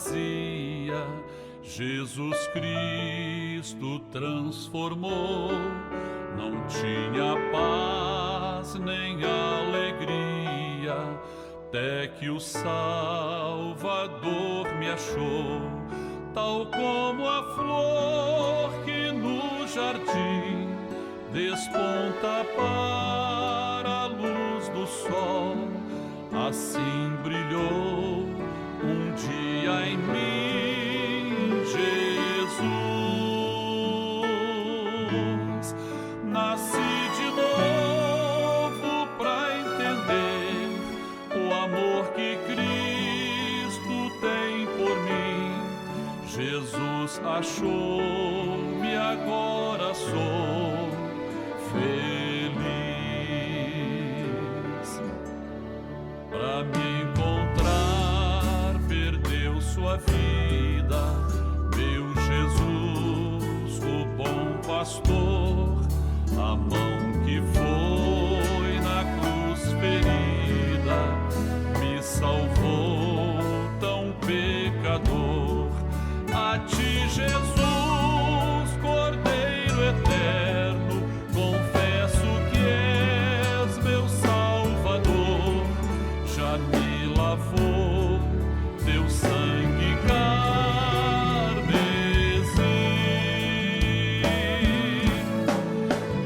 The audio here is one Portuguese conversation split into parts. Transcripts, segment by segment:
vazia, Jesus Cristo transformou. Não tinha paz nem alegria, até que o Salvador me achou. Tal como a flor que no jardim desponta para a luz do sol, assim brilhou um dia em mim Jesus. Nasci de novo para entender o amor que Cristo tem por mim. Jesus achou-me, agora sou feliz. Para me encontrar, perdeu sua vida, meu Jesus, o bom pastor. A mão que foi na cruz ferida me salvou, tão pecador. A ti, Jesus, Cordeiro eterno, confesso que és meu Salvador. Já me lavou teu sangue carmesim.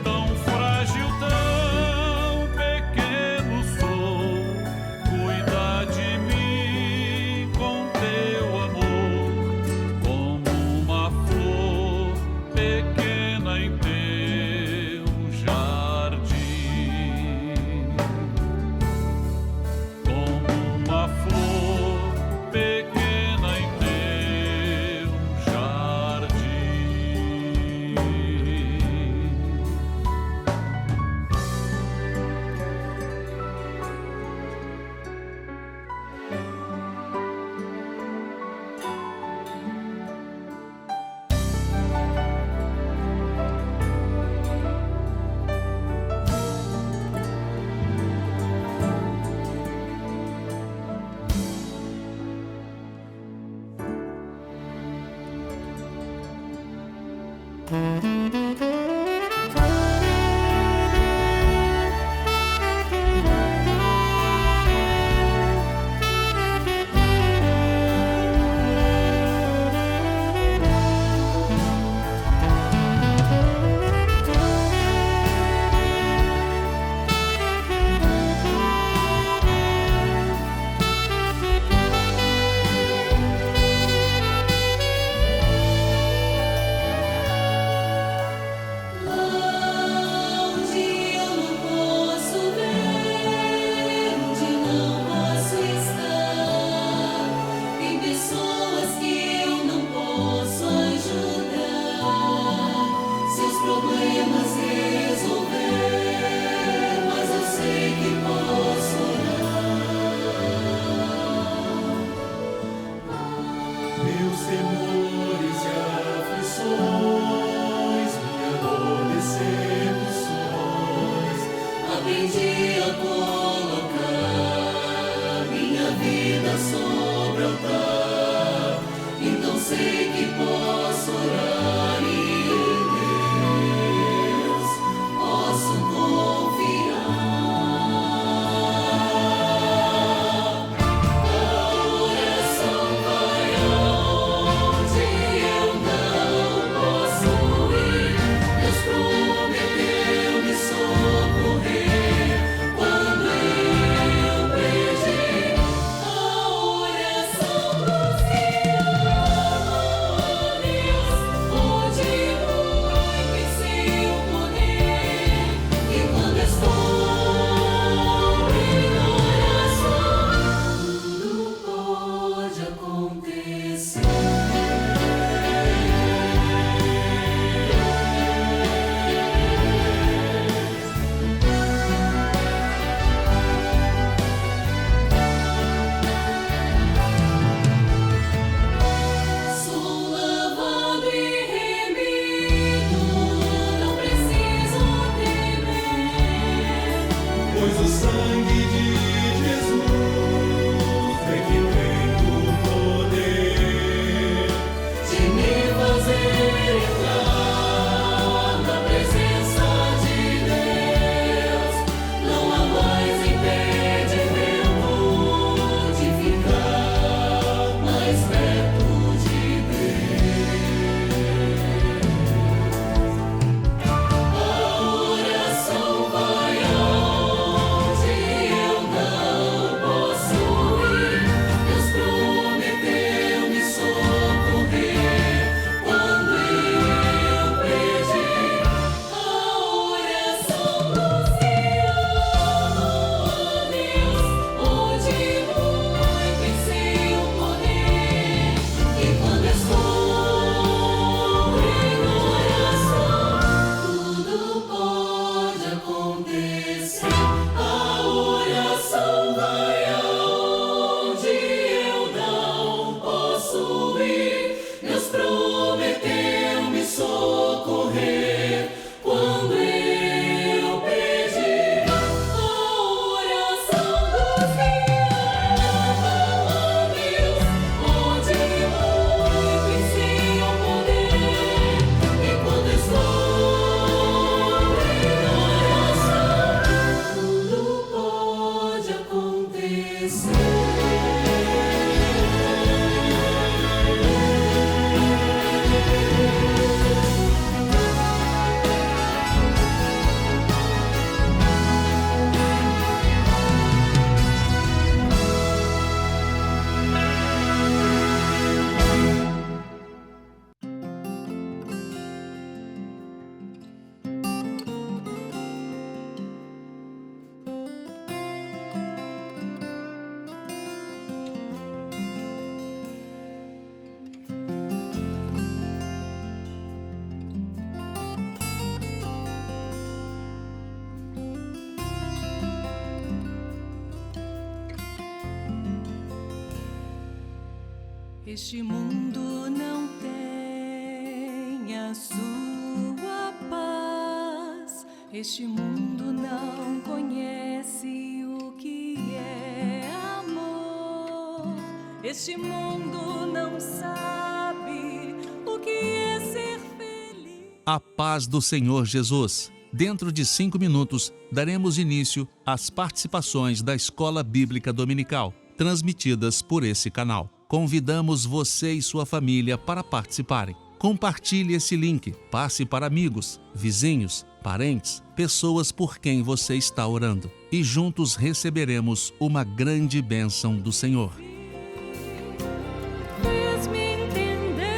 Tão frágil, tão pequeno sou, cuida de mim com teu amor, como uma flor pequena em teu jardim. Como uma flor pequena em teu jardim. Meus temores e aflições, minha dor, decepções, aprendi a colocar minha vida sobre o altar. Então sei que posso orar e em Deus posso confiar. Pois o sangue de Jesus é que tem o poder. Este mundo não tem a sua paz. Este mundo não conhece o que é amor. Este mundo não sabe o que é ser feliz. A paz do Senhor Jesus. Dentro de 5 minutos, daremos início às participações da Escola Bíblica Dominical, transmitidas por esse canal. Convidamos você e sua família para participarem. Compartilhe esse link, passe para amigos, vizinhos, parentes, pessoas por quem você está orando. E juntos receberemos uma grande bênção do Senhor. Fez-me entender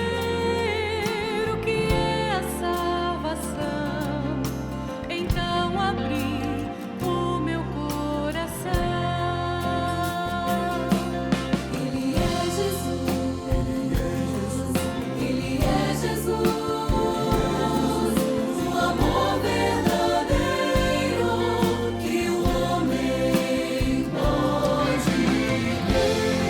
o que é a salvação. Então abri o meu coração. Ele é Jesus. Ele é Jesus. O amor verdadeiro que o homem pode ter.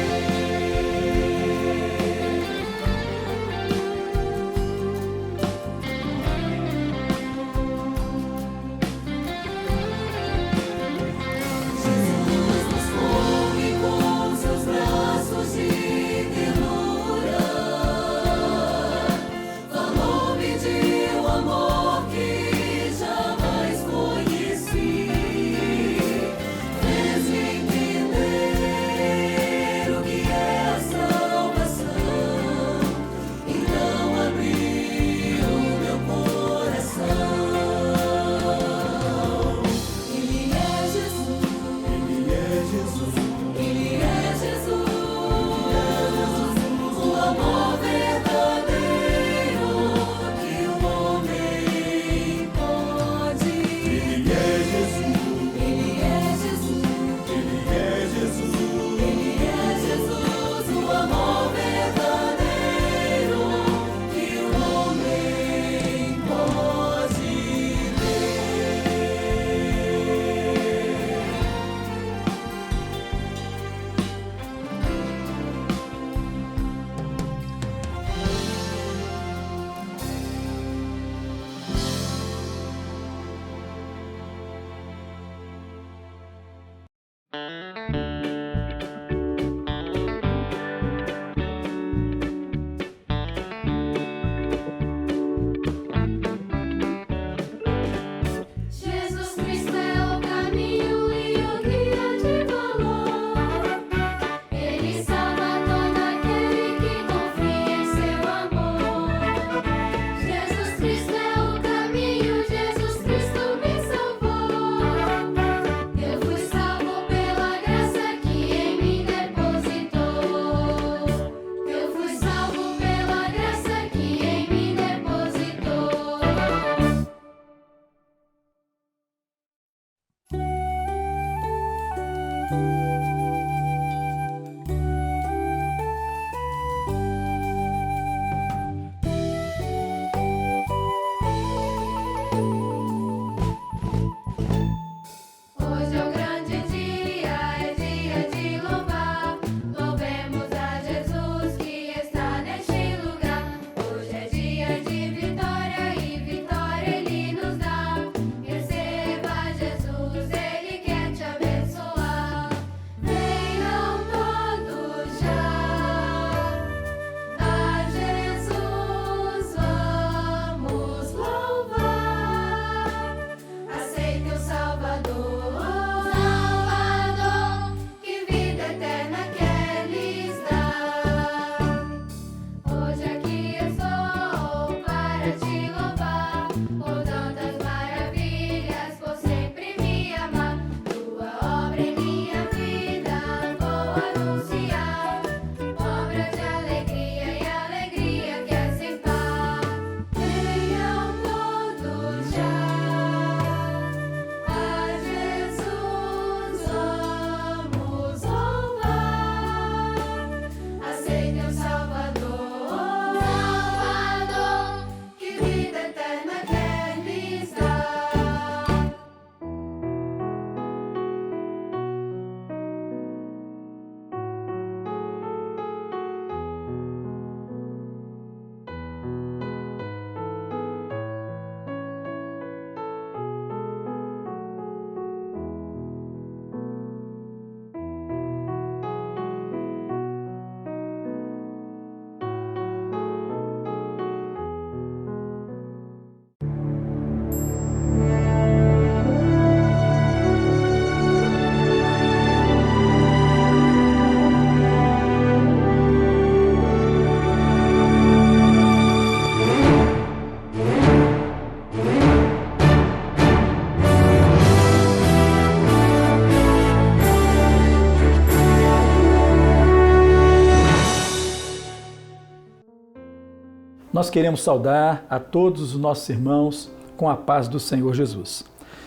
nós queremos saudar a todos os nossos irmãos com a paz do Senhor Jesus.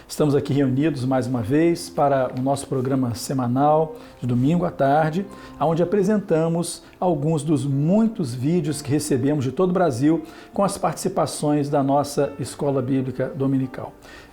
Estamos aqui reunidos mais uma vez para o nosso programa semanal de domingo à tarde, onde apresentamos alguns dos muitos vídeos que recebemos de todo o Brasil com as participações da nossa Escola Bíblica Dominical.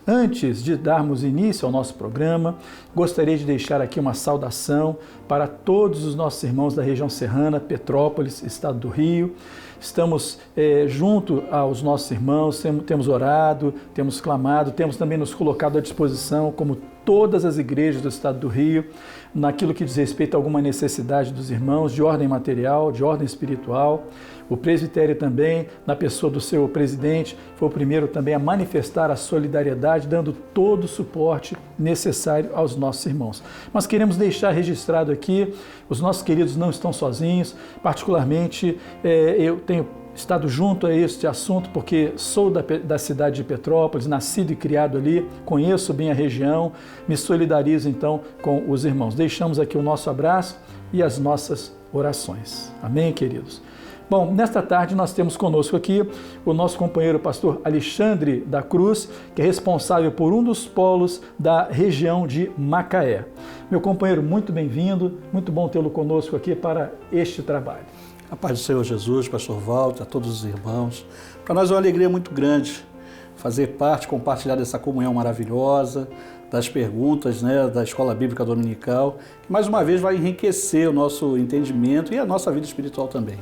Antes de darmos início ao nosso programa, gostaria de deixar aqui uma saudação para todos os nossos irmãos da região serrana, Petrópolis, estado do Rio. Estamos junto aos nossos irmãos, temos orado, temos clamado, temos também nos colocado à disposição, como todas as igrejas do estado do Rio, naquilo que diz respeito a alguma necessidade dos irmãos, de ordem material, de ordem espiritual. O presbitério também, na pessoa do seu presidente, foi o primeiro também a manifestar a solidariedade, dando todo o suporte necessário aos nossos irmãos. Mas queremos deixar registrado aqui, os nossos queridos não estão sozinhos, particularmente eu tenho estado junto a este assunto porque sou da cidade de Petrópolis, nascido e criado ali, conheço bem a região, me solidarizo então com os irmãos. Deixamos aqui o nosso abraço e as nossas orações. Amém, queridos? Bom, nesta tarde nós temos conosco aqui o nosso companheiro pastor Alexandre da Cruz, que é responsável por um dos polos da região de Macaé. Meu companheiro, muito bem-vindo, muito bom tê-lo conosco aqui para este trabalho. A paz do Senhor Jesus, pastor Walter, a todos os irmãos. Para nós é uma alegria muito grande fazer parte, compartilhar dessa comunhão maravilhosa, das perguntas, da Escola Bíblica Dominical, que mais uma vez vai enriquecer o nosso entendimento e a nossa vida espiritual também.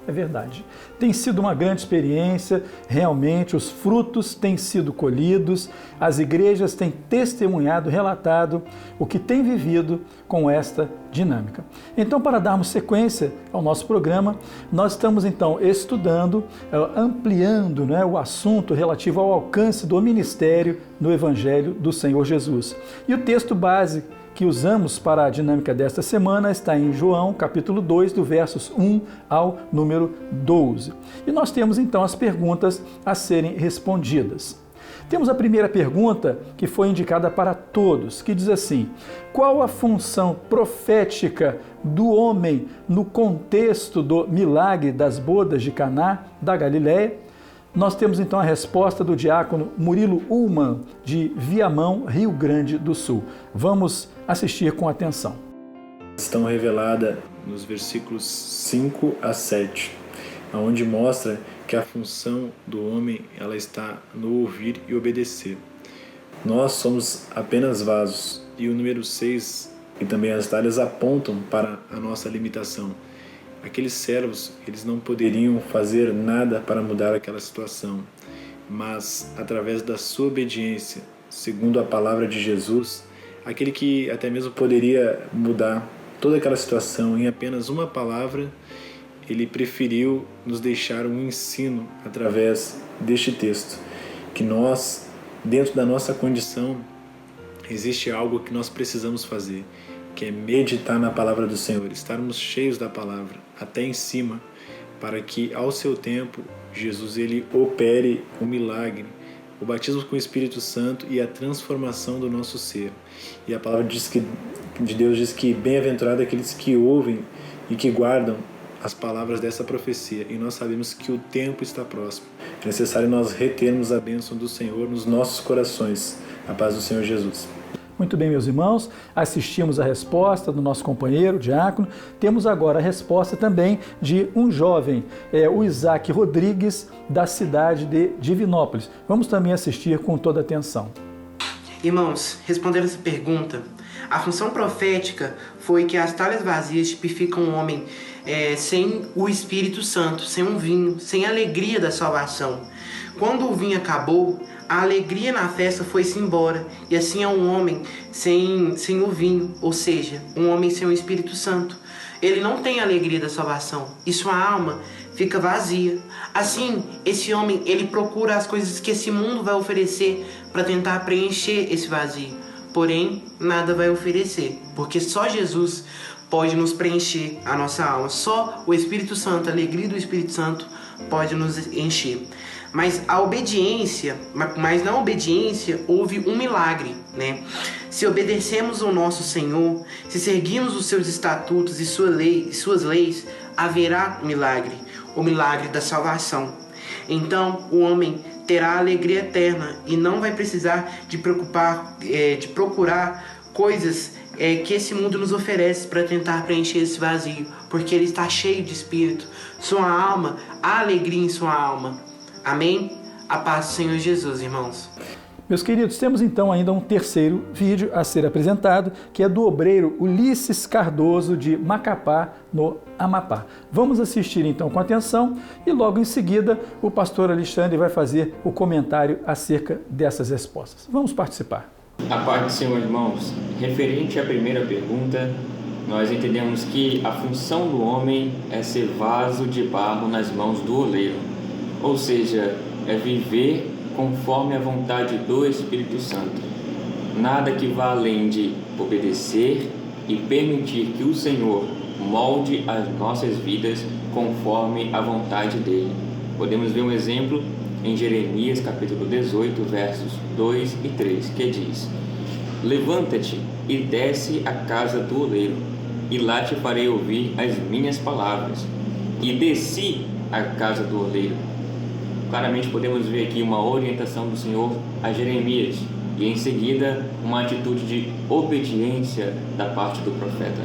É verdade. Tem sido uma grande experiência, realmente os frutos têm sido colhidos, as igrejas têm testemunhado, relatado o que têm vivido com esta dinâmica. Então, para darmos sequência ao nosso programa, nós estamos então estudando, ampliando o assunto relativo ao alcance do ministério no Evangelho do Senhor Jesus. E o texto base que usamos para a dinâmica desta semana está em João, capítulo 2, do versos 1 ao número 12. E nós temos então as perguntas a serem respondidas. Temos a primeira pergunta que foi indicada para todos, que diz assim: qual a função profética do homem no contexto do milagre das bodas de Caná da Galileia? Nós temos então a resposta do diácono Murilo Ullmann, de Viamão, Rio Grande do Sul. Vamos assistir com atenção. Estão reveladas nos versículos 5 a 7, onde mostra que a função do homem ela está no ouvir e obedecer. Nós somos apenas vasos, e o número 6 e também as talhas apontam para a nossa limitação. Aqueles servos, eles não poderiam fazer nada para mudar aquela situação, mas através da sua obediência, segundo a palavra de Jesus, aquele que até mesmo poderia mudar toda aquela situação em apenas uma palavra, ele preferiu nos deixar um ensino através deste texto, que nós, dentro da nossa condição, existe algo que nós precisamos fazer, que é meditar na palavra do Senhor, estarmos cheios da palavra, até em cima, para que ao seu tempo Jesus ele opere o milagre, o batismo com o Espírito Santo e a transformação do nosso ser. E a palavra de Deus diz que bem-aventurado aqueles que ouvem e que guardam as palavras dessa profecia, e nós sabemos que o tempo está próximo. É necessário nós retermos a bênção do Senhor nos nossos corações. A paz do Senhor Jesus. Muito bem, meus irmãos, assistimos a resposta do nosso companheiro, diácono. Temos agora a resposta também de um jovem, o Isaac Rodrigues, da cidade de Divinópolis. Vamos também assistir com toda atenção. Irmãos, respondendo essa pergunta, a função profética foi que as talhas vazias tipificam um homem sem o Espírito Santo, sem um vinho, sem a alegria da salvação. Quando o vinho acabou, a alegria na festa foi-se embora, e assim é um homem sem o vinho, ou seja, um homem sem o Espírito Santo. Ele não tem a alegria da salvação, e sua alma fica vazia. Assim, esse homem, ele procura as coisas que esse mundo vai oferecer para tentar preencher esse vazio. Porém, nada vai oferecer, porque só Jesus pode nos preencher a nossa alma. Só o Espírito Santo, a alegria do Espírito Santo pode nos encher. Mas na obediência houve um milagre, né? Se obedecemos ao nosso Senhor, se seguirmos os seus estatutos e suas leis, haverá um milagre, o milagre da salvação. Então o homem terá alegria eterna e não vai precisar de procurar coisas que esse mundo nos oferece para tentar preencher esse vazio, porque ele está cheio de Espírito. Sua alma, há alegria em sua alma. Amém? A paz do Senhor Jesus, irmãos. Meus queridos, temos então ainda um terceiro vídeo a ser apresentado, que é do obreiro Ulisses Cardoso, de Macapá, no Amapá. Vamos assistir então com atenção e logo em seguida o pastor Alexandre vai fazer o comentário acerca dessas respostas. Vamos participar. A paz do Senhor, irmãos. Referente à primeira pergunta, nós entendemos que a função do homem é ser vaso de barro nas mãos do oleiro, ou seja, é viver conforme a vontade do Espírito Santo. Nada que vá além de obedecer e permitir que o Senhor molde as nossas vidas conforme a vontade dele. Podemos ver um exemplo em Jeremias capítulo 18, versos 2 e 3, que diz: Levanta-te e desce à casa do oleiro, e lá te farei ouvir as minhas palavras. E desci à casa do oleiro. Claramente podemos ver aqui uma orientação do Senhor a Jeremias e em seguida uma atitude de obediência da parte do profeta.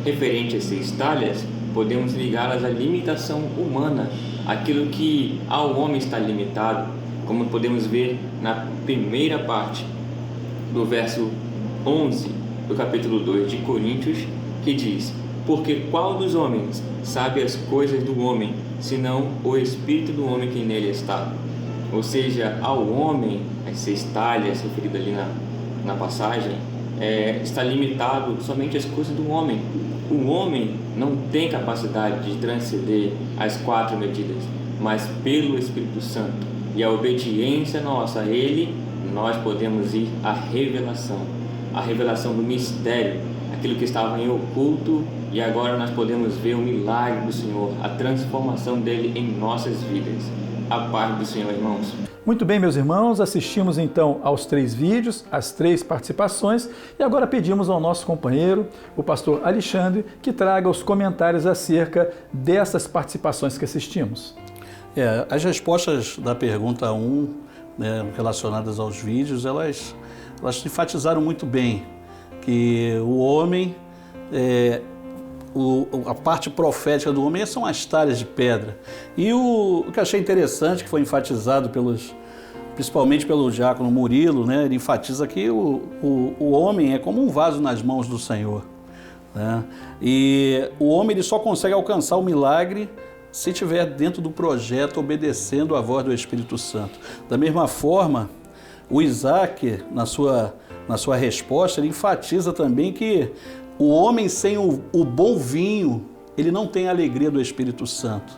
Referente a essas talhas, podemos ligá-las à limitação humana, aquilo que ao homem está limitado, como podemos ver na primeira parte do verso 11 do capítulo 2 de Coríntios, que diz: Porque qual dos homens sabe as coisas do homem, senão o espírito do homem que nele está? Ou seja, ao homem, as 6 talhas referidas ali na passagem, está limitado somente às coisas do homem. O homem não tem capacidade de transcender as 4 medidas, mas pelo Espírito Santo e a obediência nossa a ele, nós podemos ir à revelação do mistério, aquilo que estava em oculto, e agora nós podemos ver o milagre do Senhor, a transformação dele em nossas vidas. A paz do Senhor, irmãos. Muito bem, meus irmãos, assistimos então aos 3 vídeos, as 3 participações, e agora pedimos ao nosso companheiro, o pastor Alexandre, que traga os comentários acerca dessas participações que assistimos. As respostas da pergunta 1, relacionadas aos vídeos, elas enfatizaram muito bem que o homem, a parte profética do homem são as talhas de pedra. E o que achei interessante, que foi enfatizado principalmente pelo diácono Murilo, ele enfatiza que o homem é como um vaso nas mãos do Senhor. E o homem ele só consegue alcançar o milagre se estiver dentro do projeto, obedecendo à voz do Espírito Santo. Da mesma forma, o Isaac, na sua resposta, ele enfatiza também que o homem sem o bom vinho, ele não tem a alegria do Espírito Santo.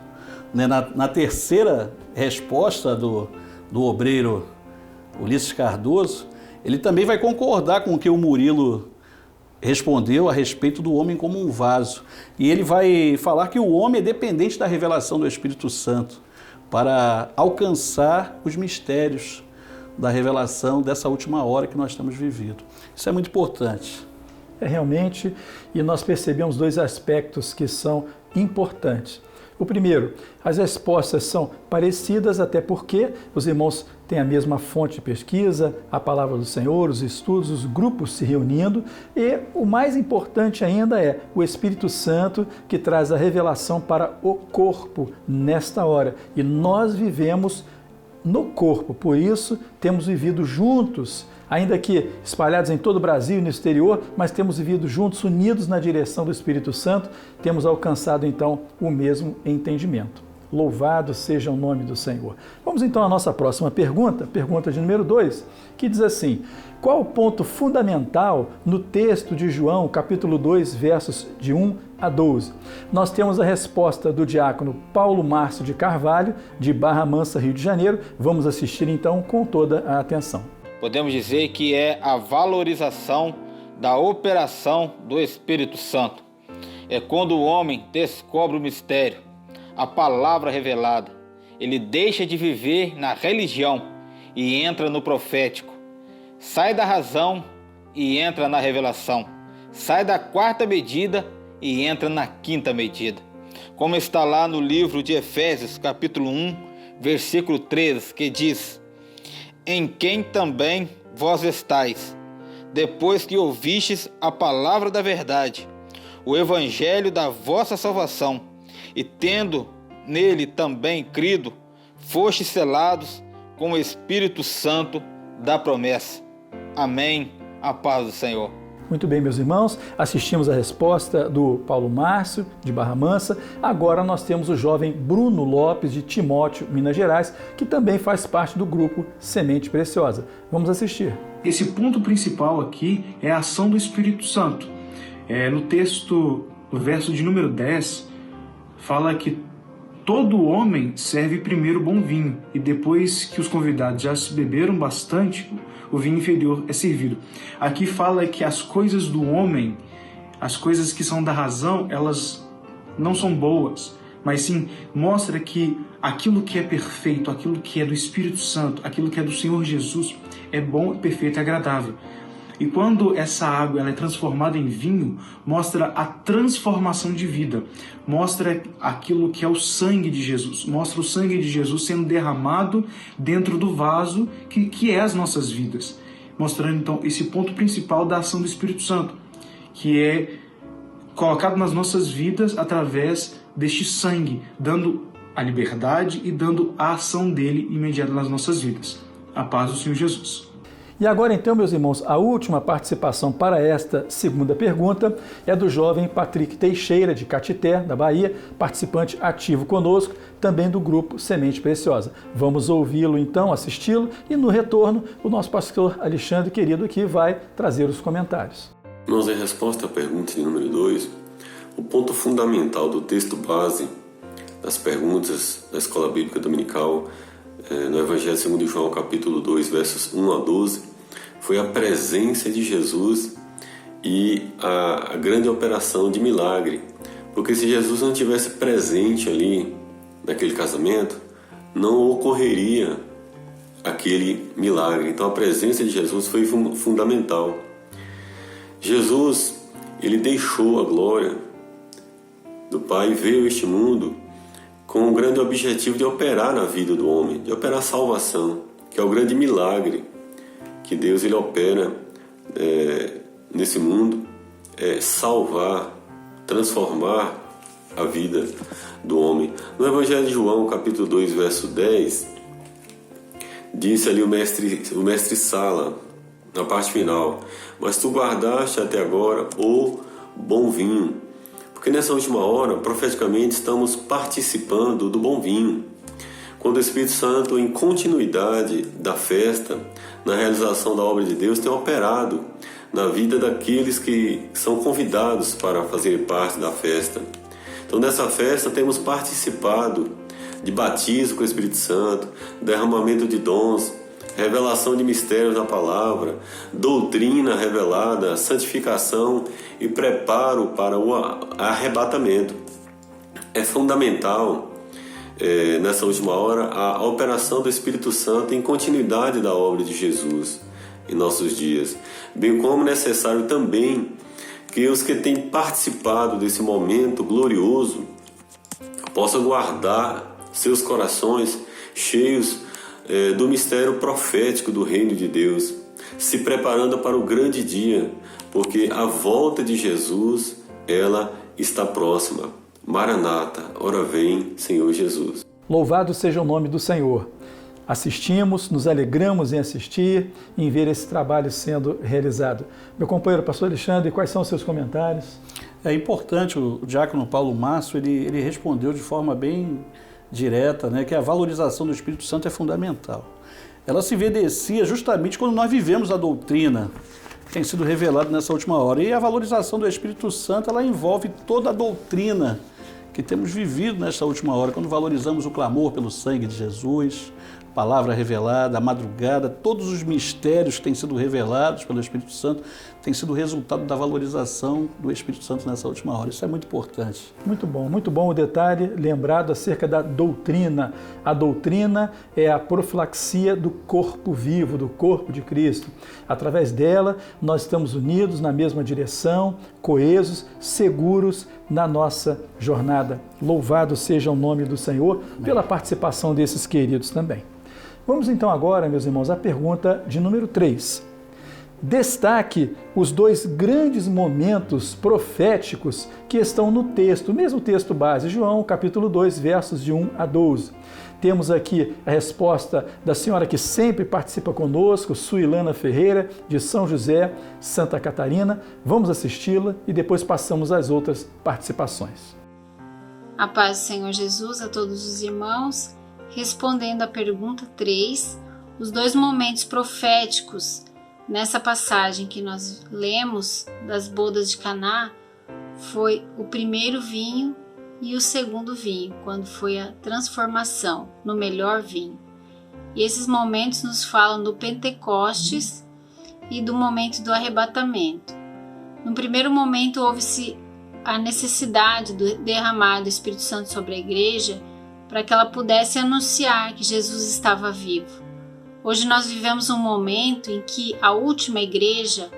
Na terceira resposta do obreiro Ulisses Cardoso, ele também vai concordar com o que o Murilo respondeu a respeito do homem como um vaso. E ele vai falar que o homem é dependente da revelação do Espírito Santo para alcançar os mistérios da revelação dessa última hora que nós estamos vivendo. Isso é muito importante. Realmente, e nós percebemos 2 aspectos que são importantes. O primeiro, as respostas são parecidas, até porque os irmãos têm a mesma fonte de pesquisa, a palavra do Senhor, os estudos, os grupos se reunindo, e o mais importante ainda é o Espírito Santo que traz a revelação para o corpo nesta hora. E nós vivemos no corpo, por isso temos vivido juntos, ainda que espalhados em todo o Brasil e no exterior, mas temos vivido juntos, unidos na direção do Espírito Santo, temos alcançado então o mesmo entendimento. Louvado seja o nome do Senhor. Vamos então à nossa próxima pergunta de número 2, que diz assim: qual o ponto fundamental no texto de João, capítulo 2, versos de 1 a 12? Nós temos a resposta do diácono Paulo Márcio de Carvalho, de Barra Mansa, Rio de Janeiro. Vamos assistir então com toda a atenção. Podemos dizer que é a valorização da operação do Espírito Santo. É quando o homem descobre o mistério, a palavra revelada. Ele deixa de viver na religião e entra no profético. Sai da razão e entra na revelação. Sai da 4ª medida e entra na 5ª medida. Como está lá no livro de Efésios, capítulo 1, versículo 13, que diz: em quem também vós estáis, depois que ouvistes a palavra da verdade, o evangelho da vossa salvação, e tendo nele também crido, fostes selados com o Espírito Santo da promessa. Amém. A paz do Senhor. Muito bem, meus irmãos, assistimos a resposta do Paulo Márcio, de Barra Mansa. Agora nós temos o jovem Bruno Lopes, de Timóteo, Minas Gerais, que também faz parte do grupo Semente Preciosa. Vamos assistir. Esse ponto principal aqui é a ação do Espírito Santo. No texto, no verso de número 10, fala que todo homem serve primeiro bom vinho, e depois que os convidados já se beberam bastante, o vinho inferior é servido. Aqui fala que as coisas do homem, as coisas que são da razão, elas não são boas, mas sim mostra que aquilo que é perfeito, aquilo que é do Espírito Santo, aquilo que é do Senhor Jesus, é bom, perfeito e agradável. E quando essa água ela é transformada em vinho, mostra a transformação de vida, mostra aquilo que é o sangue de Jesus, mostra o sangue de Jesus sendo derramado dentro do vaso que é as nossas vidas, mostrando então esse ponto principal da ação do Espírito Santo, que é colocado nas nossas vidas através deste sangue, dando a liberdade e dando a ação dele imediata nas nossas vidas. A paz do Senhor Jesus. E agora então, meus irmãos, a última participação para esta segunda pergunta é do jovem Patrick Teixeira, de Catité, da Bahia, participante ativo conosco, também do grupo Semente Preciosa. Vamos ouvi-lo então, assisti-lo, e no retorno o nosso pastor Alexandre Querido aqui vai trazer os comentários. Irmãos, em resposta à pergunta de número 2, o ponto fundamental do texto base das perguntas da Escola Bíblica Dominical no Evangelho segundo João, capítulo 2, versos 1 a 12, foi a presença de Jesus e a grande operação de milagre. Porque se Jesus não tivesse presente ali, naquele casamento, não ocorreria aquele milagre. Então a presença de Jesus foi fundamental. Jesus, ele deixou a glória do Pai e veio a este mundo com o grande objetivo de operar na vida do homem, de operar a salvação, que é o grande milagre que Deus ele opera nesse mundo, salvar, transformar a vida do homem. No Evangelho de João, capítulo 2, verso 10, disse ali o mestre Sala, na parte final: mas tu guardaste até agora o bom vinho. Porque nessa última hora, profeticamente, estamos participando do bom vinho. Quando o Espírito Santo, em continuidade da festa, na realização da obra de Deus, tem operado na vida daqueles que são convidados para fazer parte da festa. Então, nessa festa, temos participado de batismo com o Espírito Santo, derramamento de dons, revelação de mistérios da palavra, doutrina revelada, santificação e preparo para o arrebatamento. É fundamental, nessa última hora, a operação do Espírito Santo em continuidade da obra de Jesus em nossos dias, bem como necessário também que os que têm participado desse momento glorioso possam guardar seus corações cheios do mistério profético do reino de Deus, se preparando para o grande dia, porque a volta de Jesus, ela está próxima. Maranata, ora vem, Senhor Jesus. Louvado seja o nome do Senhor. Assistimos, nos alegramos em assistir e em ver esse trabalho sendo realizado. Meu companheiro, pastor Alexandre, quais são os seus comentários? É importante, o diácono Paulo Márcio, ele respondeu de forma bem direta, né, que a valorização do Espírito Santo é fundamental. Ela se evidencia justamente quando nós vivemos a doutrina que tem sido revelada nessa última hora. E a valorização do Espírito Santo, ela envolve toda a doutrina que temos vivido nesta última hora, quando valorizamos o clamor pelo sangue de Jesus, palavra revelada, a madrugada, todos os mistérios que têm sido revelados pelo Espírito Santo têm sido resultado da valorização do Espírito Santo nessa última hora. Isso é muito importante. Muito bom o detalhe lembrado acerca da doutrina. A doutrina é a profilaxia do corpo vivo, do corpo de Cristo. Através dela, nós estamos unidos na mesma direção, coesos, seguros na nossa jornada. Louvado seja o nome do Senhor pela participação desses queridos também. Vamos então agora, meus irmãos, à pergunta de número 3. Destaque os 2 grandes momentos proféticos que estão no texto, o mesmo texto base, João, capítulo 2, versos de 1 a 12. Temos aqui a resposta da senhora que sempre participa conosco, Suilana Ferreira, de São José, Santa Catarina. Vamos assisti-la e depois passamos às outras participações. A paz do Senhor Jesus a todos os irmãos. Respondendo à pergunta 3, os 2 momentos proféticos nessa passagem que nós lemos das bodas de Caná foi o primeiro vinho e o segundo vinho, quando foi a transformação no melhor vinho. E esses momentos nos falam do Pentecostes e do momento do arrebatamento. No primeiro momento houve-se a necessidade do derramar do Espírito Santo sobre a igreja para que ela pudesse anunciar que Jesus estava vivo. Hoje nós vivemos um momento em que a última igreja,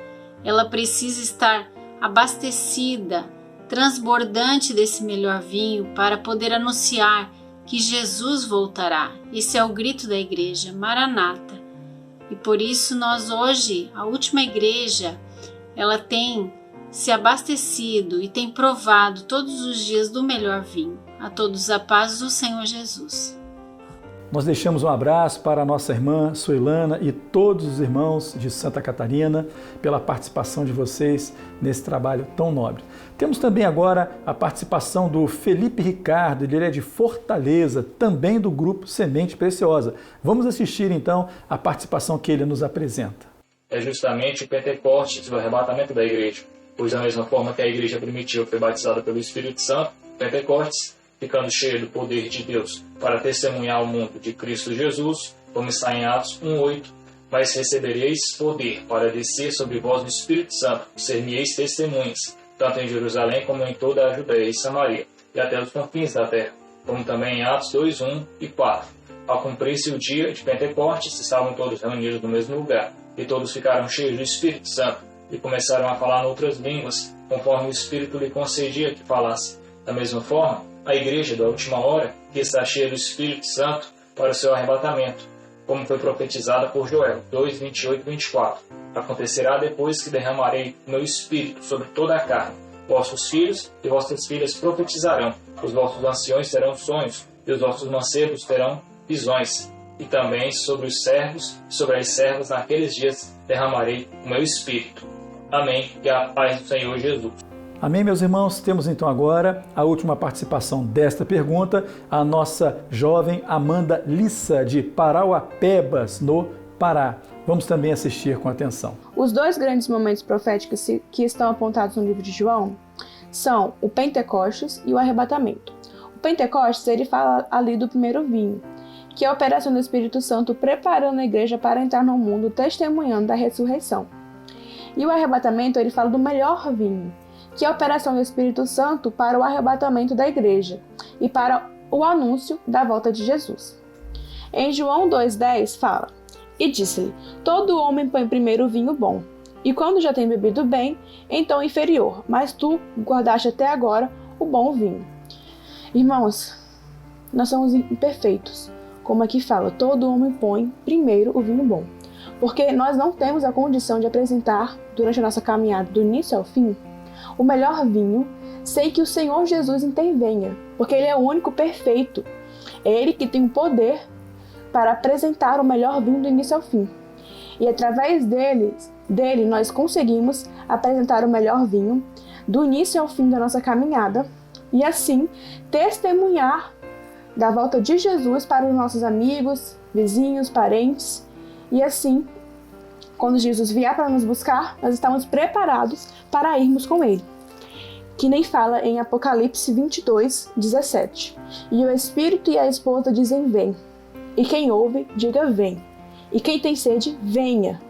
ela precisa estar abastecida, transbordante desse melhor vinho para poder anunciar que Jesus voltará. Esse é o grito da igreja, Maranata. E por isso nós hoje, a última igreja, ela tem se abastecido e tem provado todos os dias do melhor vinho. A todos a paz do Senhor Jesus. Nós deixamos um abraço para a nossa irmã Suilana e todos os irmãos de Santa Catarina pela participação de vocês nesse trabalho tão nobre. Temos também agora a participação do Felipe Ricardo, ele é de Fortaleza, também do grupo Semente Preciosa. Vamos assistir então a participação que ele nos apresenta. É justamente o Pentecostes, o arrebatamento da igreja, pois da mesma forma que a igreja primitiva foi batizada pelo Espírito Santo, Pentecostes, ficando cheio do poder de Deus para testemunhar ao mundo de Cristo Jesus, como está em Atos 1:8, mas recebereis poder para descer sobre vós o Espírito Santo, e ser-me-eis testemunhas, tanto em Jerusalém como em toda a Judeia e Samaria, e até os confins da terra, como também em Atos 2:1 e 4. Ao cumprir-se o dia de Pentecostes, estavam todos reunidos no mesmo lugar, e todos ficaram cheios do Espírito Santo, e começaram a falar noutras línguas, conforme o Espírito lhe concedia que falasse. Da mesma forma, a igreja da última hora, que está cheia do Espírito Santo para o seu arrebatamento, como foi profetizada por Joel 2:28-24. Acontecerá depois que derramarei o meu Espírito sobre toda a carne. Vossos filhos e vossas filhas profetizarão, os vossos anciões terão sonhos, e os vossos mancebos terão visões. E também sobre os servos e sobre as servas naqueles dias derramarei o meu Espírito. Amém. E a paz do Senhor Jesus. Amém, meus irmãos? Temos então agora a última participação desta pergunta, a nossa jovem Amanda Lissa, de Parauapebas, no Pará. Vamos também assistir com atenção. Os 2 grandes momentos proféticos que estão apontados no livro de João são o Pentecostes e o arrebatamento. O Pentecostes, ele fala ali do primeiro vinho, que é a operação do Espírito Santo preparando a igreja para entrar no mundo, testemunhando da ressurreição. E o arrebatamento, ele fala do melhor vinho, que é a operação do Espírito Santo para o arrebatamento da igreja e para o anúncio da volta de Jesus. Em João 2:10 fala: E disse-lhe, todo homem põe primeiro o vinho bom, e quando já tem bebido bem, então o inferior, mas tu guardaste até agora o bom vinho. Irmãos, nós somos imperfeitos, como aqui fala, todo homem põe primeiro o vinho bom, porque nós não temos a condição de apresentar, durante a nossa caminhada do início ao fim, o melhor vinho, sei que o Senhor Jesus intervenha, porque Ele é o único perfeito. É Ele que tem o poder para apresentar o melhor vinho do início ao fim. E através dele nós conseguimos apresentar o melhor vinho do início ao fim da nossa caminhada e assim testemunhar da volta de Jesus para os nossos amigos, vizinhos, parentes. E assim, quando Jesus vier para nos buscar, nós estamos preparados para irmos com Ele. Que nem fala em Apocalipse 22:17. E o Espírito e a esposa dizem: vem. E quem ouve, diga vem. E quem tem sede, venha.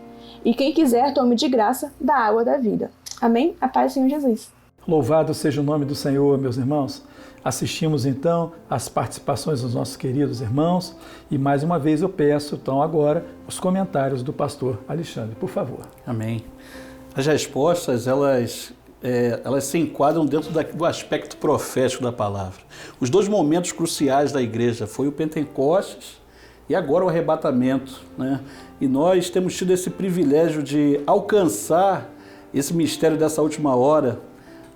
E quem quiser, tome de graça da água da vida. Amém? A paz do Senhor Jesus. Louvado seja o nome do Senhor, meus irmãos. Assistimos então às participações dos nossos queridos irmãos e mais uma vez eu peço então agora os comentários do pastor Alexandre, por favor. Amém. As respostas, elas se enquadram dentro do aspecto profético da palavra. Os dois momentos cruciais da igreja foi o Pentecostes e agora o arrebatamento, né? E nós temos tido esse privilégio de alcançar esse mistério dessa última hora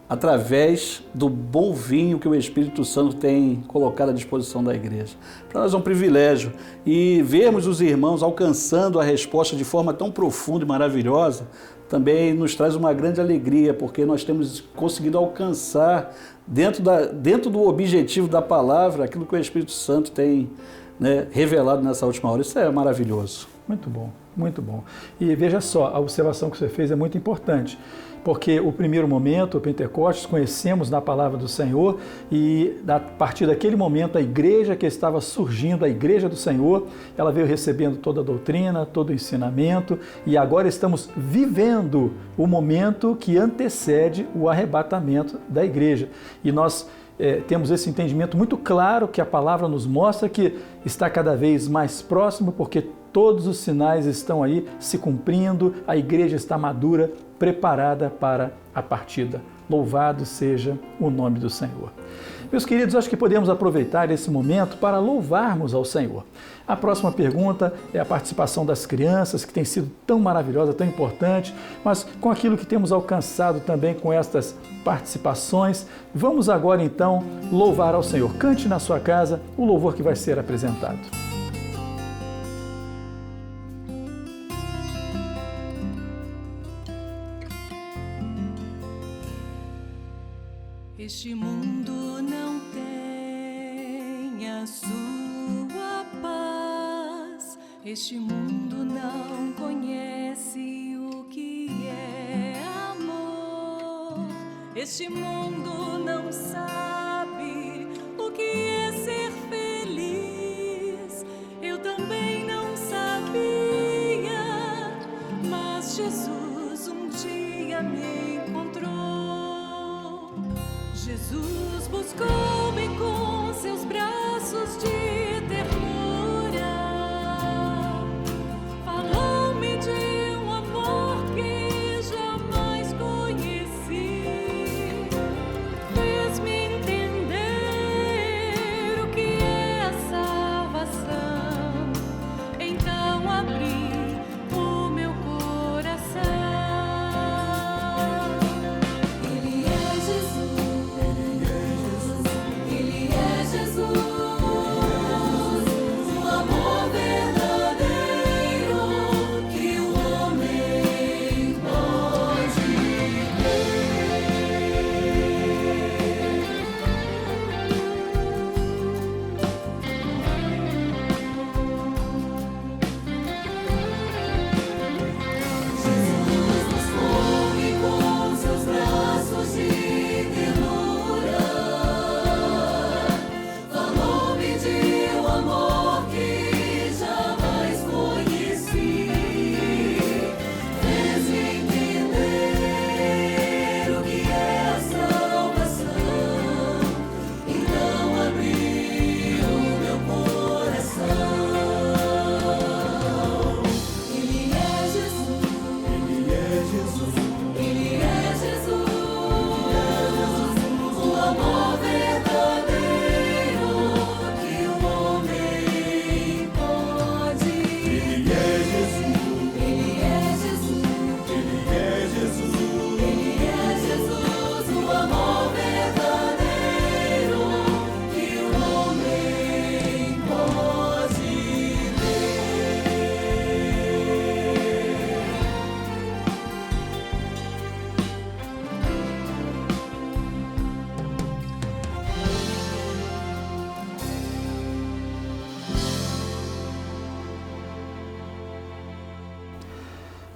através do bom vinho que o Espírito Santo tem colocado à disposição da igreja. Para nós é um privilégio e vermos os irmãos alcançando a resposta de forma tão profunda e maravilhosa também nos traz uma grande alegria, porque nós temos conseguido alcançar dentro do objetivo da palavra aquilo que o Espírito Santo tem, né, revelado nessa última hora. Isso é maravilhoso. Muito bom, muito bom. E veja só, a observação que você fez é muito importante, porque o primeiro momento, o Pentecostes, conhecemos na palavra do Senhor e a partir daquele momento a igreja que estava surgindo, a igreja do Senhor, ela veio recebendo toda a doutrina, todo o ensinamento e agora estamos vivendo o momento que antecede o arrebatamento da igreja. E nós temos esse entendimento muito claro que a palavra nos mostra que está cada vez mais próximo, porque todos os sinais estão aí se cumprindo, a igreja está madura, preparada para a partida. Louvado seja o nome do Senhor. Meus queridos, acho que podemos aproveitar esse momento para louvarmos ao Senhor. A próxima pergunta é a participação das crianças, que tem sido tão maravilhosa, tão importante, mas com aquilo que temos alcançado também com estas participações, vamos agora então louvar ao Senhor. Cante na sua casa o louvor que vai ser apresentado. Este mundo não tem a sua paz. Este mundo não conhece o que é amor. Este mundo não sabe o que é ser feliz. Eu também não sabia, mas Jesus um dia me encontrou. Jesus buscou-me com seus braços de ternura, falou-me de um amor que jamais conheci, fez-me entender o que é a salvação, então abri o meu coração.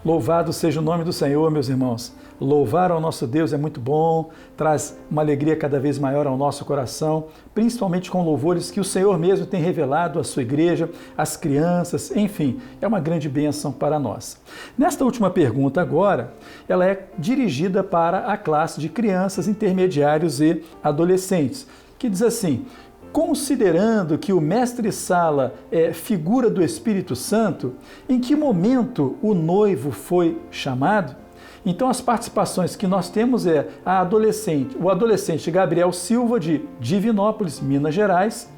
Louvado seja o nome do Senhor, meus irmãos. Louvar ao nosso Deus é muito bom, traz uma alegria cada vez maior ao nosso coração, principalmente com louvores que o Senhor mesmo tem revelado à sua igreja, às crianças, enfim, é uma grande bênção para nós. Nesta última pergunta agora, ela é dirigida para a classe de crianças, intermediários e adolescentes, que diz assim: considerando que o mestre-sala é figura do Espírito Santo, em que momento o noivo foi chamado? Então as participações que nós temos é o adolescente Gabriel Silva, de Divinópolis, Minas Gerais.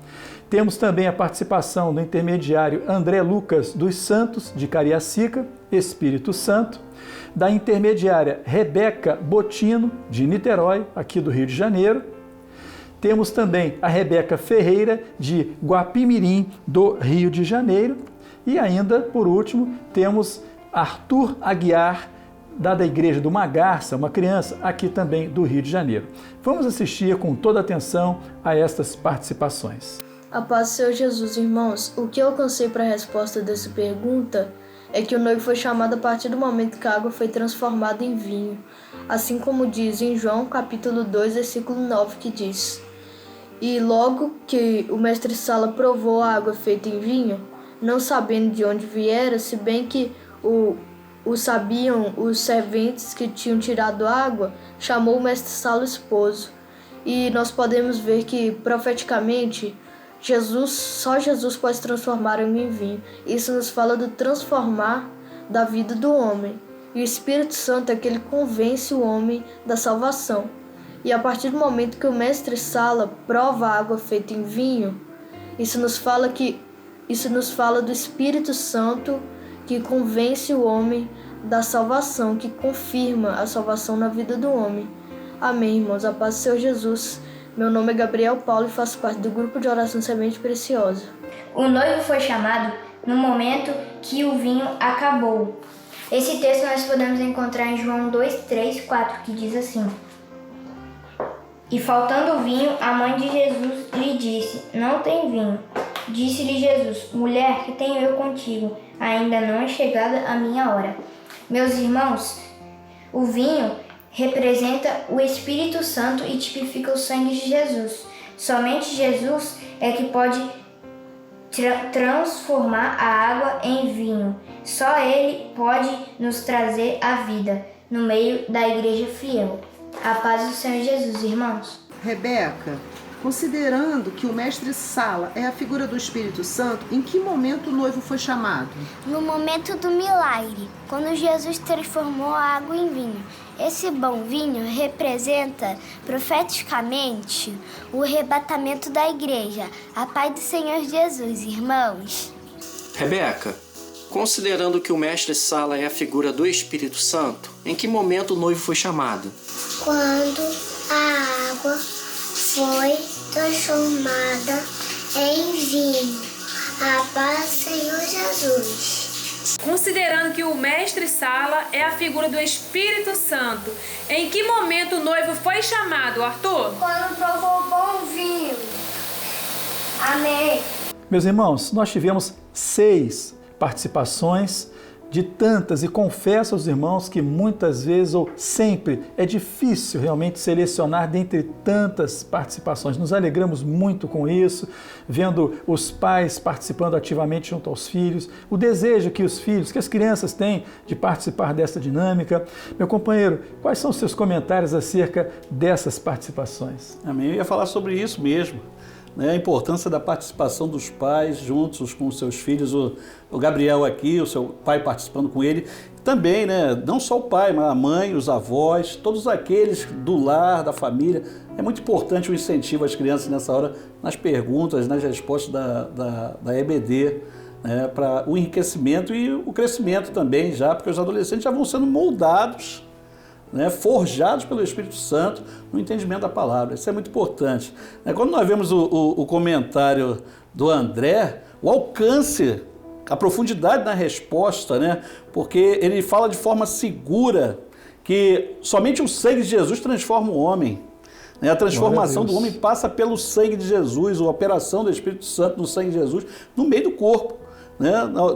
Temos também a participação do intermediário André Lucas dos Santos, de Cariacica, Espírito Santo. Da intermediária Rebeca Botino, de Niterói, aqui do Rio de Janeiro. Temos também a Rebeca Ferreira, de Guapimirim, do Rio de Janeiro. E ainda, por último, temos Arthur Aguiar, da Igreja do Magarça, uma criança aqui também do Rio de Janeiro. Vamos assistir com toda atenção a estas participações. A paz do Senhor Jesus, irmãos. O que eu alcancei para a resposta dessa pergunta é que o noivo foi chamado a partir do momento que a água foi transformada em vinho. Assim como diz em João capítulo 2, versículo 9, que diz: e logo que o mestre-sala provou a água feita em vinho, não sabendo de onde viera, se bem que o sabiam os serventes que tinham tirado água, chamou o mestre-sala esposo. E nós podemos ver que, profeticamente, só Jesus pode transformar água em vinho. Isso nos fala do transformar da vida do homem. E o Espírito Santo é que ele convence o homem da salvação. E a partir do momento que o mestre-sala prova a água feita em vinho, isso nos fala do Espírito Santo que convence o homem da salvação, que confirma a salvação na vida do homem. Amém, irmãos. A paz do Senhor Jesus. Meu nome é Gabriel Paulo e faço parte do grupo de oração Semente Preciosa. O noivo foi chamado no momento que o vinho acabou. Esse texto nós podemos encontrar em João 2, 3, 4, que diz assim: e faltando o vinho, a mãe de Jesus lhe disse: não tem vinho. Disse-lhe Jesus: mulher, que tenho eu contigo? Ainda não é chegada a minha hora. Meus irmãos, o vinho representa o Espírito Santo e tipifica o sangue de Jesus. Somente Jesus é que pode transformar a água em vinho. Só Ele pode nos trazer a vida no meio da igreja fiel. A paz do Senhor Jesus, irmãos. Rebeca, considerando que o mestre-sala é a figura do Espírito Santo, em que momento o noivo foi chamado? No momento do milagre, quando Jesus transformou a água em vinho. Esse bom vinho representa profeticamente o arrebatamento da igreja. A paz do Senhor Jesus, irmãos. Rebeca, considerando que o mestre-sala é a figura do Espírito Santo, em que momento o noivo foi chamado? Quando a água foi transformada em vinho. A paz do Senhor Jesus. Considerando que o mestre-sala é a figura do Espírito Santo, em que momento o noivo foi chamado, Arthur? Quando provou bom vinho. Amém. Meus irmãos, nós tivemos 6 participações de tantas, e confesso aos irmãos que muitas vezes ou sempre é difícil realmente selecionar dentre tantas participações. Nos alegramos muito com isso, vendo os pais participando ativamente junto aos filhos, o desejo que as crianças têm de participar dessa dinâmica. Meu companheiro, quais são os seus comentários acerca dessas participações? Amém. Eu ia falar sobre isso mesmo. A importância da participação dos pais juntos com os seus filhos, o Gabriel aqui, o seu pai participando com ele, também, não só o pai, mas a mãe, os avós, todos aqueles do lar, da família. É muito importante o incentivo às crianças nessa hora, nas perguntas, nas respostas da EBD, para o enriquecimento e o crescimento também já, porque os adolescentes já vão sendo moldados, forjados pelo Espírito Santo no entendimento da palavra. Isso é muito importante. Quando nós vemos o comentário do André, o alcance, a profundidade na resposta, porque ele fala de forma segura que somente o sangue de Jesus transforma o homem. A transformação do homem passa pelo sangue de Jesus, a operação do Espírito Santo no sangue de Jesus, no meio do corpo. né,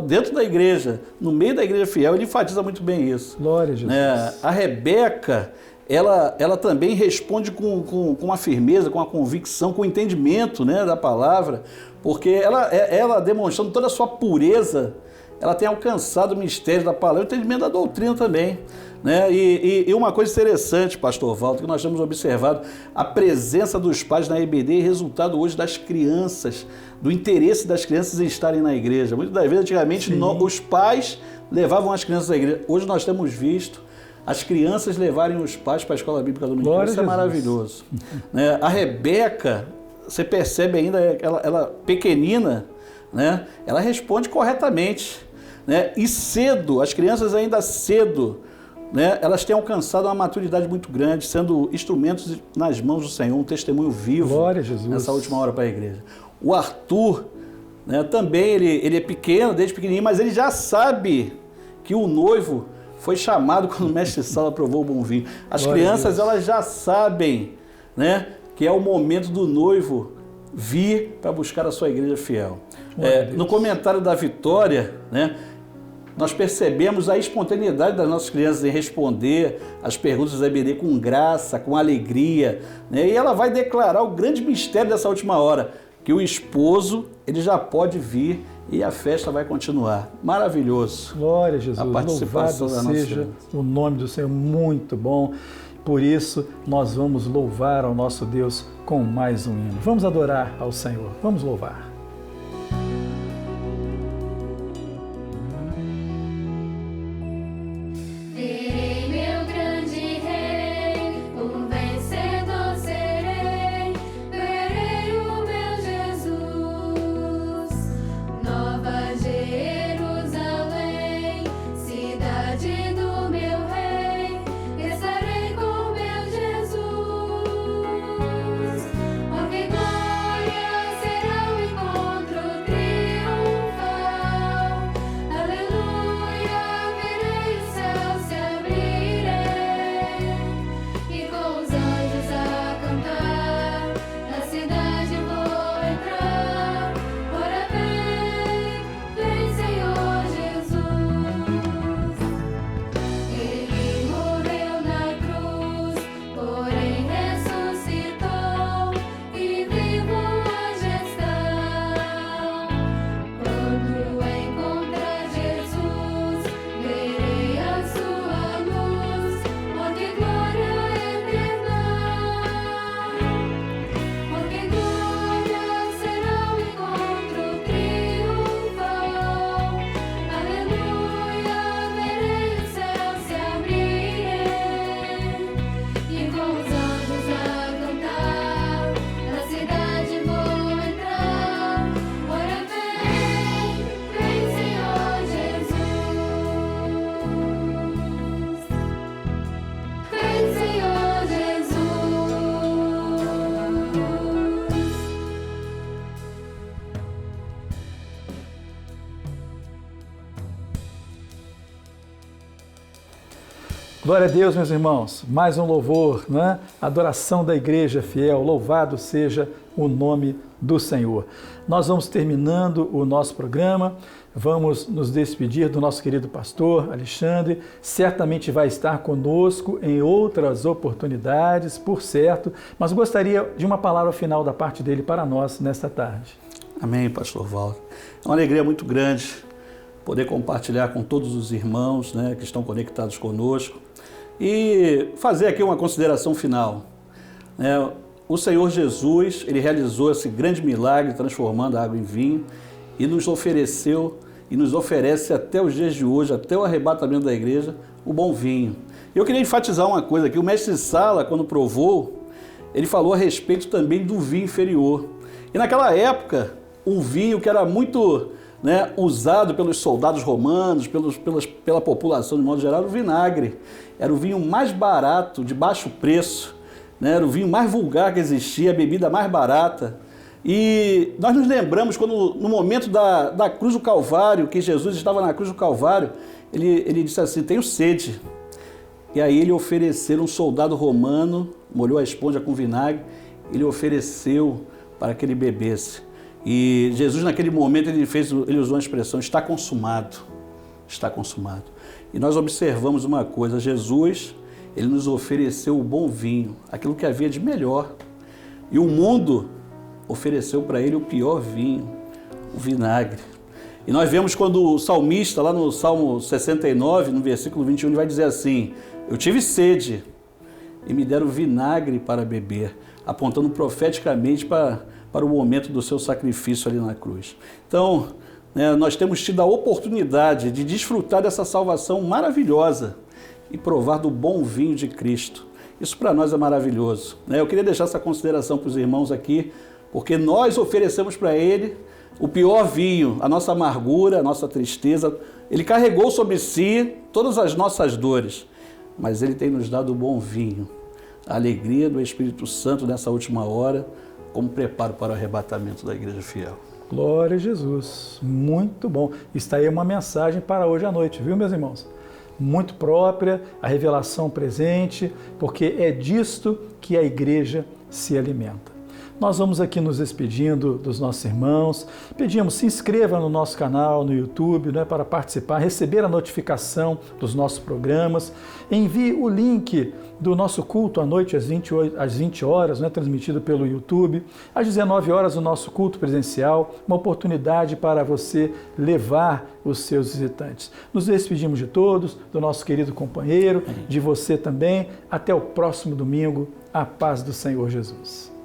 dentro da igreja, no meio da igreja fiel. Ele enfatiza muito bem isso. Glória a Jesus. A Rebeca, ela também responde com uma firmeza, com uma convicção, com o entendimento, né, da palavra, porque ela demonstrando toda a sua pureza, ela tem alcançado o mistério da palavra, o entendimento da doutrina também. Né? E uma coisa interessante, pastor Walter, que nós temos observado, a presença dos pais na EBD é resultado hoje das crianças, do interesse das crianças em estarem na igreja. Muitas das vezes, antigamente, os pais levavam as crianças à igreja. Hoje nós temos visto as crianças levarem os pais para a escola bíblica dominical. Isso é maravilhoso. Né? A Rebeca, você percebe ainda, ela pequenina, né? Ela responde corretamente. Né? E cedo, as crianças ainda cedo, né? Elas têm alcançado uma maturidade muito grande, sendo instrumentos nas mãos do Senhor, um testemunho vivo. Glória a Jesus. Nessa última hora para a igreja. O Arthur, né, também, ele é pequeno, desde pequenininho, mas ele já sabe que o noivo foi chamado quando o mestre Sala provou o bom vinho. As Glória crianças, elas já sabem, né, que é o momento do noivo vir para buscar a sua igreja fiel. No comentário da Vitória, né, nós percebemos a espontaneidade das nossas crianças em responder as perguntas da EBD com graça, com alegria, né? E ela vai declarar o grande mistério dessa última hora, que o esposo ele já pode vir e a festa vai continuar. Maravilhoso. Glória a Jesus. A participação Louvado da nossa seja o nome do Senhor, muito bom. Por isso, nós vamos louvar ao nosso Deus com mais um hino. Vamos adorar ao Senhor. Vamos louvar. Glória a Deus, meus irmãos. Mais um louvor, né? Adoração da igreja fiel. Louvado seja o nome do Senhor. Nós vamos terminando o nosso programa. Vamos nos despedir do nosso querido pastor Alexandre. Certamente vai estar conosco em outras oportunidades, por certo. Mas gostaria de uma palavra final da parte dele para nós nesta tarde. Amém, pastor Walter. É uma alegria muito grande poder compartilhar com todos os irmãos, né, que estão conectados conosco e fazer aqui uma consideração final. O Senhor Jesus, ele realizou esse grande milagre transformando a água em vinho e nos ofereceu e nos oferece até os dias de hoje, até o arrebatamento da igreja, o bom vinho. Eu queria enfatizar uma coisa aqui, o mestre Sala, quando provou, ele falou a respeito também do vinho inferior. E naquela época, um vinho que era muito, né, usado pelos soldados romanos, pela população de modo geral, o vinagre. Era o vinho mais barato, de baixo preço, né? Era o vinho mais vulgar que existia, a bebida mais barata. E nós nos lembramos quando, no momento da cruz do Calvário, que Jesus estava na cruz do Calvário, ele disse assim, tenho sede. E aí ele ofereceu, um soldado romano, molhou a esponja com vinagre, ele ofereceu para que ele bebesse. E Jesus, naquele momento, ele usou a expressão, está consumado. Está consumado. E nós observamos uma coisa, Jesus, ele nos ofereceu o bom vinho, aquilo que havia de melhor. E o mundo ofereceu para ele o pior vinho, o vinagre. E nós vemos quando o salmista, lá no Salmo 69, no versículo 21, ele vai dizer assim, eu tive sede e me deram vinagre para beber, apontando profeticamente para o momento do seu sacrifício ali na cruz. Então, nós temos tido a oportunidade de desfrutar dessa salvação maravilhosa e provar do bom vinho de Cristo. Isso para nós é maravilhoso. Eu queria deixar essa consideração para os irmãos aqui, porque nós oferecemos para Ele o pior vinho, a nossa amargura, a nossa tristeza. Ele carregou sobre si todas as nossas dores, mas Ele tem nos dado o bom vinho, a alegria do Espírito Santo nessa última hora, como preparo para o arrebatamento da igreja fiel. Glória a Jesus, muito bom. Está aí uma mensagem para hoje à noite, viu, meus irmãos? Muito própria, a revelação presente, porque é disto que a igreja se alimenta. Nós vamos aqui nos despedindo dos nossos irmãos. Pedimos, se inscreva no nosso canal no YouTube, para participar, receber a notificação dos nossos programas. Envie o link do nosso culto à noite às 20 horas, transmitido pelo YouTube. Às 19 horas o nosso culto presencial, uma oportunidade para você levar os seus visitantes. Nos despedimos de todos, do nosso querido companheiro, de você também. Até o próximo domingo. A paz do Senhor Jesus.